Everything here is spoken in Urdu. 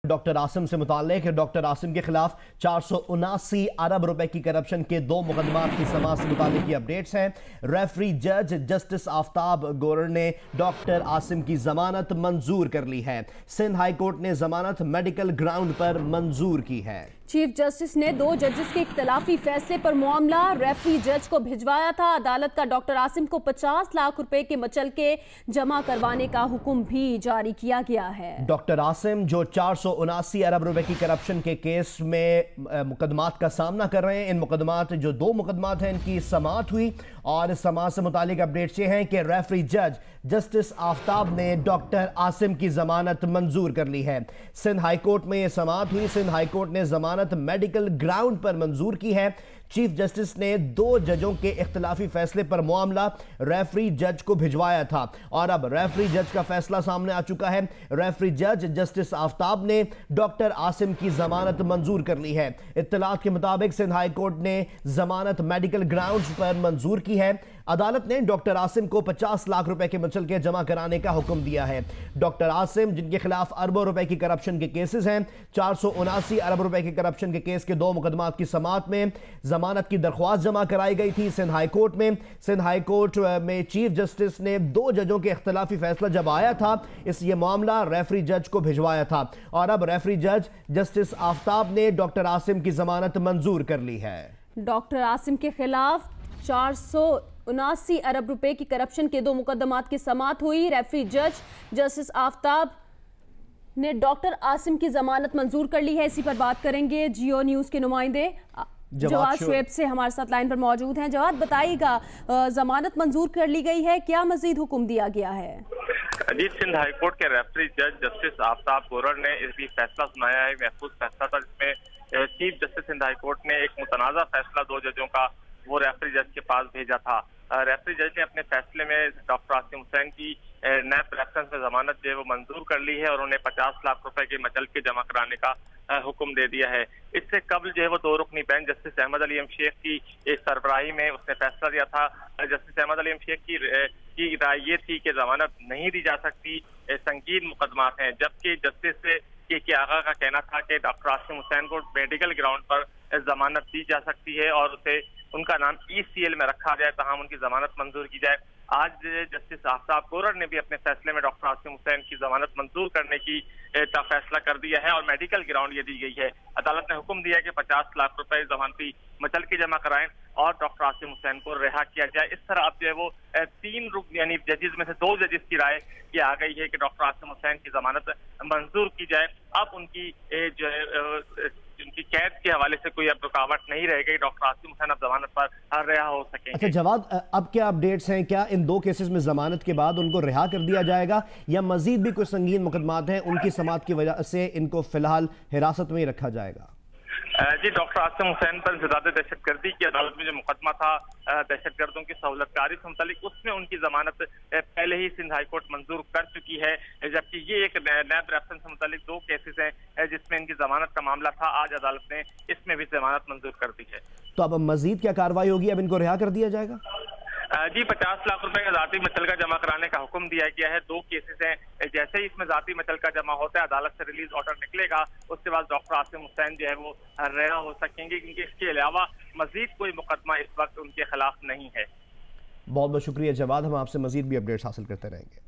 ڈاکٹر عاصم سے متعلق ڈاکٹر عاصم کے خلاف 479 ارب روپے کی کرپشن کے 2 مقدمات کی سماعت سے متعلق اپڈیٹس ہیں۔ ریفری جج جسٹس آفتاب گورر نے ڈاکٹر عاصم کی ضمانت منظور کر لی ہے۔ سندھ ہائی کورٹ نے ضمانت میڈیکل گراؤنڈ پر منظور کی ہے۔ چیف جسٹس نے 2 ججز کے اختلافی فیصلے پر معاملہ ریفری جج کو بھجوایا تھا۔ عدالت کا ڈاکٹر عاصم کو 50 لاکھ روپے کے مچلکے جمع کروانے کا حکم بھی جاری کیا گیا ہے۔ ڈاکٹر عاصم جو 479 ارب روپے کی کرپشن کے کیس میں مقدمات کا سامنا کر رہے ہیں، ان مقدمات جو 2 مقدمات ہیں ان کی سماعت ہوئی، اور اس سماعت سے متعلق اپڈیٹس یہ ہیں کہ ریفری جج جسٹس آفتاب نے ڈاکٹر عاصم کی ضمانت منظور کر لی ہے۔ سندھ ہائی کورٹ میں یہ سماعت ہوئی۔ سندھ ہائی کورٹ نے ضمانت میڈیکل گراؤنڈ پر منظور کی ہے۔ چیف جسٹس نے 2 ججوں کے اختلافی فیصلے پر معاملہ ریفری جج کو بھجوایا تھا، اور اب ریفری جج کا فیصلہ سامنے آ چکا ہے۔ ریفری جج جسٹس آفتاب نے ڈاکٹر عاصم کی ضمانت منظور کر لی ہے۔ اطلاعات کے مطابق سندھ ہائی کورٹ نے ضمانت میڈیکل گراؤنڈز پر منظور کی ہے۔ عدالت نے ڈاکٹر عاصم کو 50 لاکھ روپے کے مچلکے جمع کرانے کا حکم دیا ہے۔ ڈاکٹر عاصم جن کے خلاف اربوں روپے کی کرپشن کے کیسز ہیں، 479 ارب روپے کے کرپشن کے کیس کے 2 مقدمات کی سماعت میں ضمانت کی درخواست جمع کرائی گئی تھی سندھ ہائی کورٹ میں۔ سندھ ہائی کورٹ میں چیف جسٹس نے 2 ججوں کے اختلافی فیصلہ جب آیا تھا، یہ معاملہ ریفری جج کو بھجوایا تھا، اور اب ریفری جج جسٹس آفتاب نے ڈاکٹر عاصم کی ضمانت منظور کر لی ہے۔ ڈاکٹر عاصم کے خلاف 479 ارب روپے کی کرپشن کے 2 مقدمات کی سماعت ہوئی۔ ریفری جج جسٹس آفتاب نے ڈاکٹر عاصم کی ضمانت منظور کر لی ہے۔ اسی پر بات کریں گے جیو نیوز کے نمائندے جواد شعیب سے ہمارے ساتھ لائن پر موجود ہیں۔ جواد، بتائیے گا، ضمانت منظور کر لی گئی ہے، کیا مزید حکم دیا گیا ہے؟ جی، سندھ ہائی کورٹ کے ریفری جج جسٹس آفتاب گورر نے اس بھی فیصلہ سنایا ہے۔ محفوظ فیصلہ تھا جس میں chief justice Sindh high court نے ایک متنازع فیصلہ 2 ججوں کا وہ ریفری جج کے پاس بھیجا تھا۔ ریفری جج نے اپنے فیصلے میں ڈاکٹر عاصم حسین کی نیب ریفرنس میں ضمانت جو ہے وہ منظور کر لی ہے، اور انہیں 50 لاکھ روپے کے مچلکے جمع کرانے کا حکم دے دیا ہے۔ اس سے قبل جو ہے وہ 2 رکنی بینچ جسٹس احمد علی شیخ کی سربراہی میں اس نے فیصلہ دیا تھا۔ جسٹس احمد علی شیخ کی رائے یہ تھی کہ ضمانت نہیں دی جا سکتی، سنگین مقدمات ہیں، جبکہ جسٹس کے آغا کا کہنا تھا کہ ڈاکٹر عاصم حسین کو میڈیکل گراؤنڈ پر ضمانت دی جا سکتی ہے اور اسے ان کا نام ECL میں رکھا جائے، تاہم ان کی ضمانت منظور کی جائے۔ آج جسٹس آفتاب گورر نے بھی اپنے فیصلے میں ڈاکٹر عاصم حسین کی ضمانت منظور کرنے کا فیصلہ کر دیا ہے، اور میڈیکل گراؤنڈ یہ دی گئی ہے۔ عدالت نے حکم دیا کہ 50 لاکھ روپے ضمانتی مچلکے جمع کرائیں اور ڈاکٹر عاصم حسین کو رہا کیا جائے۔ اس طرح اب جو ہے وہ 3 یعنی ججز میں سے 2 ججز کی رائے یہ آ گئی ہے کہ ڈاکٹر عاصم حسین کی ضمانت منظور کی جائے۔ اب ان کی جو ہے ان کی قید کے حوالے سے کوئی اب رکاوٹ نہیں رہ گئی، ڈاکٹر عاصم حسین اب ضمانت پر رہا ہو سکیں گے۔ اچھا جواد، اب کیا اپڈیٹس ہیں؟ کیا ان 2 کیسز میں ضمانت کے بعد ان کو رہا کر دیا جائے گا، یا مزید بھی کوئی سنگین مقدمات ہیں ان کی سماعت کی وجہ سے ان کو فی الحال حراست میں ہی رکھا جائے گا؟ جی، ڈاکٹر عاصم حسین پر انسداد دہشت گردی کی عدالت میں جو مقدمہ تھا دہشت گردوں کی سہولت کاری سے متعلق، اس میں ان کی ضمانت پہلے ہی سندھ ہائی کورٹ منظور کر چکی ہے، جبکہ یہ ایک نیب ریفرنس سے متعلق 2 کیسز ہیں جس میں ان کی ضمانت کا معاملہ تھا۔ آج عدالت نے اس میں بھی ضمانت منظور کر دی ہے۔ تو اب مزید کیا کارروائی ہوگی؟ اب ان کو رہا کر دیا جائے گا؟ جی، 50 لاکھ روپے کا ذاتی مچلکہ جمع کرانے کا حکم دیا گیا ہے۔ 2 کیسز ہیں، جیسے ہی اس میں ذاتی مچلکہ جمع ہوتا ہے عدالت سے ریلیز آرڈر نکلے گا، اس کے بعد ڈاکٹر عاصم حسین جو ہے وہ رہا ہو سکیں گے، کیونکہ اس کے علاوہ مزید کوئی مقدمہ اس وقت ان کے خلاف نہیں ہے۔ بہت بہت شکریہ جواد، ہم آپ سے مزید بھی اپڈیٹس حاصل کرتے رہیں گے۔